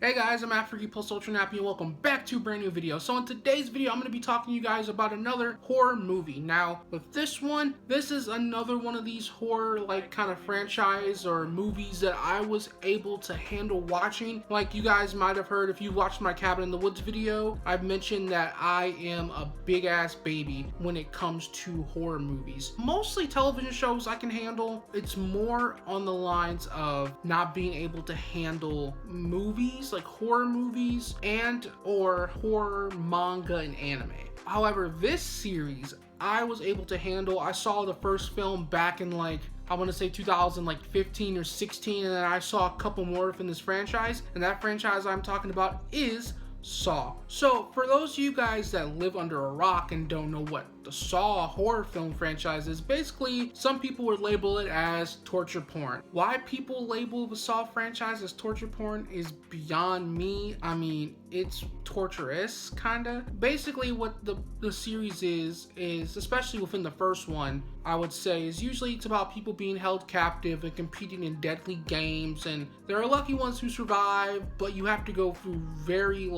Hey guys, I'm AfroGeek PlusUltraNappy and welcome back to a brand new video. So in today's video, I'm going to be talking to you guys about another horror movie. Now, with this one, this is another one of these horror kind of franchise or movies that I was able to handle watching. Like you guys might have heard if you watched my Cabin in the Woods video, I've mentioned that I am a big ass baby when it comes to horror movies. Mostly television shows I can handle. It's more on the lines of not being able to handle movies, like horror movies and or horror manga and anime. However, this series I was able to handle. I saw the first film back in I want to say 2015 or 16, and then I saw a couple more within this franchise, and that franchise I'm talking about is Saw. So for those of you guys that live under a rock and don't know what the Saw horror film franchise is, basically some people would label it as torture porn. Why people label the Saw franchise as torture porn is beyond me. I mean, it's torturous kinda. Basically what the series is especially within the first one, I would say, is usually it's about people being held captive and competing in deadly games, and there are lucky ones who survive, but you have to go through very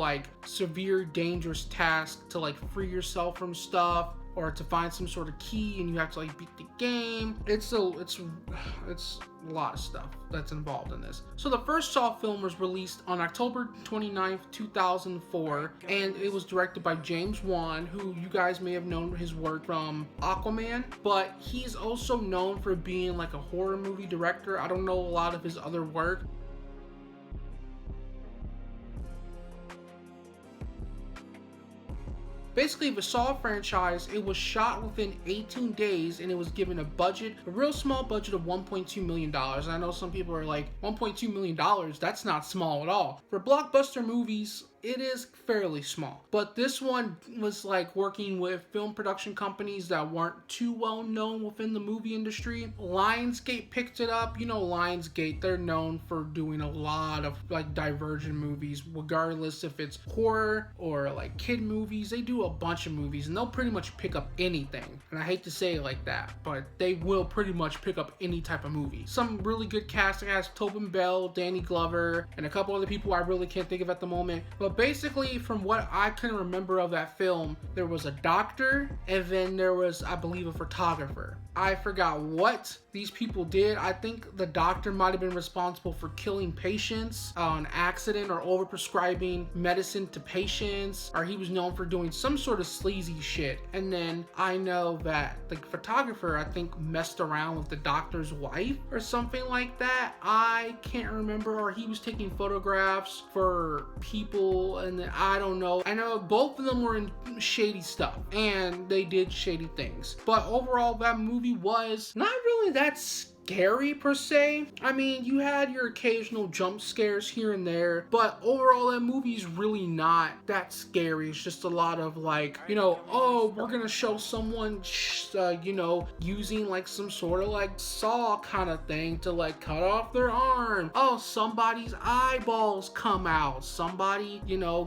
severe dangerous tasks to free yourself from stuff or to find some sort of key, and you have to beat the game. It's a lot of stuff that's involved in this. So the first Saw film was released on October 29th, 2004, and it was directed by James Wan, who you guys may have known his work from Aquaman, but he's also known for being a horror movie director. I don't know a lot of his other work. Basically, the Saw franchise, it was shot within 18 days, and it was given a real small budget of $1.2 million. And I know some people are like, $1.2 million, that's not small at all. For blockbuster movies, it is fairly small. But this one was working with film production companies that weren't too well known within the movie industry. Lionsgate picked it up. You know, Lionsgate, they're known for doing a lot of divergent movies, regardless if it's horror or kid movies. They do a bunch of movies, and they'll pretty much pick up anything. And I hate to say it like that, but they will pretty much pick up any type of movie. Some really good casting has Tobin Bell, Danny Glover, and a couple other people I really can't think of at the moment. But basically, from what I can remember of that film, there was a doctor, and then there was, I believe, a photographer. I forgot what these people did. I think the doctor might have been responsible for killing patients on accident or overprescribing medicine to patients, or he was known for doing some sort of sleazy shit. And then I know that the photographer, I think, messed around with the doctor's wife or something like that. I can't remember, or he was taking photographs for people, and then I don't know. I know both of them were in shady stuff, and they did shady things. But overall, that movie was not really that scary per se. I mean, you had your occasional jump scares here and there, but overall that movie's really not that scary. It's just a lot of oh, we're gonna show someone using some sort of saw kind of thing to cut off their arm. Oh, somebody's eyeballs come out. Somebody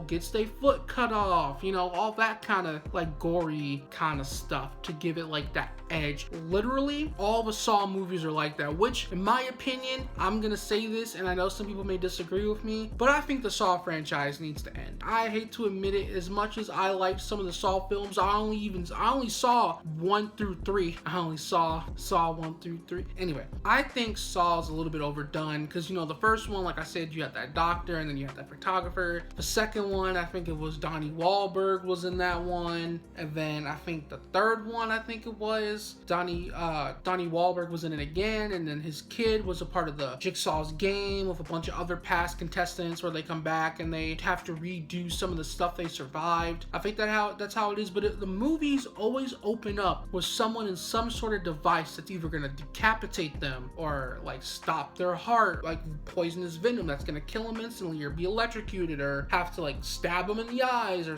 gets their foot cut off. All that kind of gory kind of stuff to give it that edge. Literally all the Saw movies are like that, which in my opinion, I'm gonna say this, and I know some people may disagree with me, but I think the Saw franchise needs to end. I hate to admit it, as much as I like some of the Saw films, I only saw 1 through 3. I only saw 1 through 3. Anyway, I think Saw is a little bit overdone, because the first one, like I said, you had that doctor, and then you had that photographer. The second one, I think it was Donnie Wahlberg was in that one, and then I think the third one, I think it was Donnie Wahlberg was in it again, and then his kid was a part of the Jigsaw's game with a bunch of other past contestants where they come back and they have to redo some of the stuff they survived. I think that's how it is, but the movies always open up with someone in some sort of device that's either going to decapitate them or stop their heart, poisonous venom that's going to kill them instantly, or be electrocuted, or have to stab them in the eyes or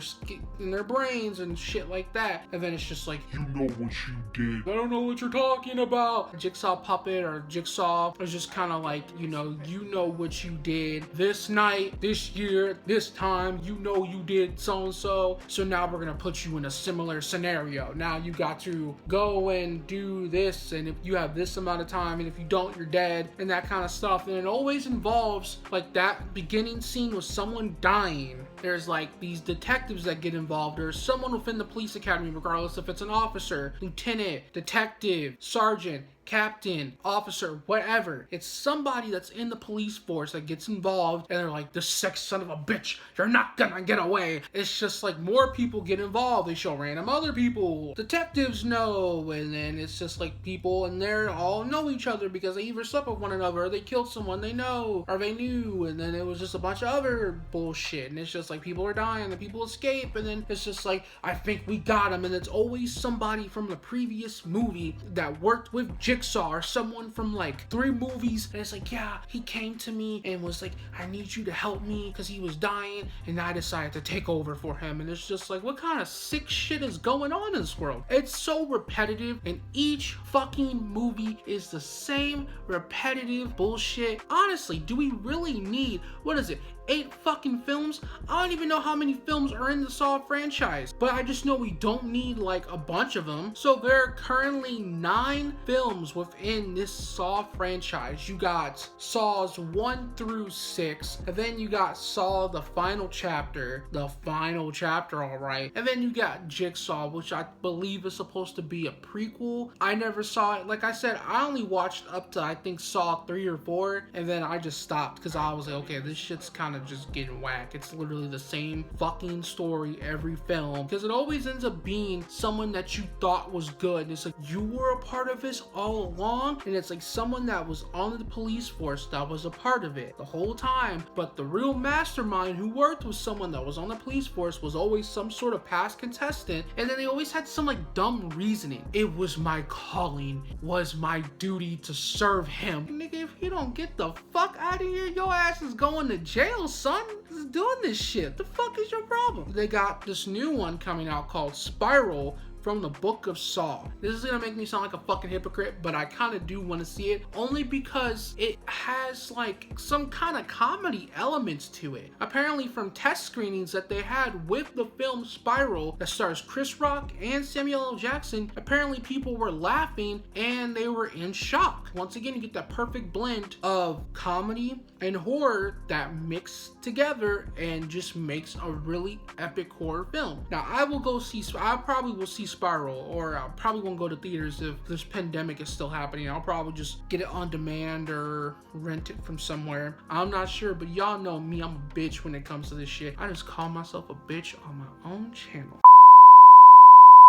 in their brains and shit like that. And then it's just you know what you did. I don't know what you're talking about. Jigsaw puppet it, or Jigsaw is just kind of like, you know what you did this night, this year, this time, you did so and so, so now we're gonna put you in a similar scenario. Now you got to go and do this, and if you have this amount of time, and if you don't, you're dead, and that kind of stuff. And it always involves like that beginning scene with someone dying. There's like these detectives that get involved, or someone within the police academy, regardless if it's an officer, lieutenant, detective, sergeant, captain, officer, whatever. It's somebody that's in the police force that gets involved, and they're like, this sex son of a bitch, you're not gonna get away. It's just like more people get involved. They show random other people. Detectives know, and then it's just like people, and they all know each other because they either slept with one another, or they killed someone they know, or they knew, and then it was just a bunch of other bullshit. And it's just like people are dying, and people escape, and then it's just like, I think we got him, and it's always somebody from the previous movie that worked with Jigsaw, or someone from like 3 movies, and it's like, yeah, he came to me and was like, I need you to help me because he was dying, and I decided to take over for him. And it's just like, what kind of sick shit is going on in this world? It's so repetitive, and each fucking movie is the same repetitive bullshit. Honestly, do we really need, what is it, 8 fucking films? I don't even know how many films are in the Saw franchise, but I just know we don't need like a bunch of them. So there are currently 9 films within this Saw franchise. You got Saws 1 through 6, and then you got Saw the final chapter, all right, and then you got Jigsaw, which I believe is supposed to be a prequel. I never saw it. Like I said, I only watched up to I think Saw 3 or 4, and then I just stopped because I was like, okay, this shit's kind of just getting whack. It's literally the same fucking story every film, because it always ends up being someone that you thought was good, and it's like, you were a part of this all along, and it's like someone that was on the police force that was a part of it the whole time, but the real mastermind who worked with someone that was on the police force was always some sort of past contestant, and then they always had some like dumb reasoning. It was my calling, was my duty to serve him. Nigga, if you don't get the fuck out of here, your ass is going to jail, son. Is doing this shit. The fuck is your problem? They got this new one coming out called Spiral, from the Book of Saw. This is gonna make me sound like a fucking hypocrite, but I kind of do want to see it, only because it has like some kind of comedy elements to it. Apparently from test screenings that they had with the film Spiral, that stars Chris Rock and Samuel L. Jackson, apparently people were laughing and they were in shock. Once again, you get that perfect blend of comedy and horror that mix together and just makes a really epic horror film. Now I probably will see Spiral, or I probably won't go to theaters if this pandemic is still happening. I'll probably just get it on demand or rent it from somewhere. I'm not sure, but y'all know me, I'm a bitch when it comes to this shit. I just call myself a bitch on my own channel.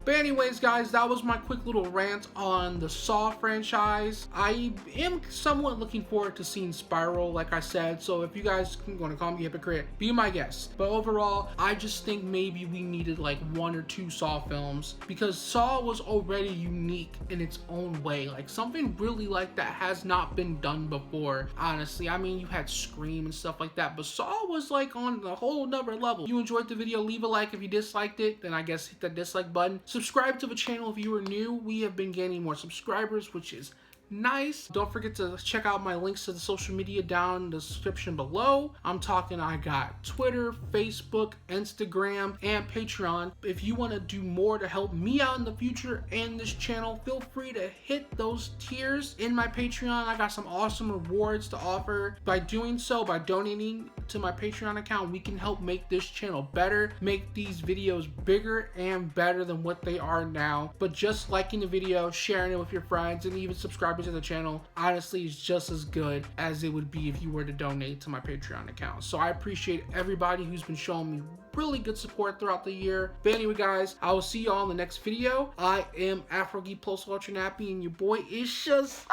But anyways, guys, that was my quick little rant on the Saw franchise. I am somewhat looking forward to seeing Spiral, like I said, so if you guys are going to call me a hypocrite, be my guest. But overall, I just think maybe we needed like 1 or 2 Saw films, because Saw was already unique in its own way. Like something really like that has not been done before, honestly. I mean, you had Scream and stuff like that, but Saw was like on a whole nother level. If you enjoyed the video, leave a like. If you disliked it, then I guess hit that dislike button. Subscribe to the channel if you are new. We have been gaining more subscribers, which is nice. Don't forget to check out my links to the social media down in the description below. I'm talking, I got Twitter, Facebook, Instagram, and Patreon. If you want to do more to help me out in the future and this channel, feel free to hit those tiers in my Patreon. I got some awesome rewards to offer. By doing so, by donating to my Patreon account, we can help make this channel better, make these videos bigger and better than what they are now. But just liking the video, sharing it with your friends, and even subscribing to the channel, honestly, is just as good as it would be if you were to donate to my Patreon account. So I appreciate everybody who's been showing me really good support throughout the year. But anyway, guys, I will see you all in the next video. I am AfroGeek PlusUltraNappy, and your boy is just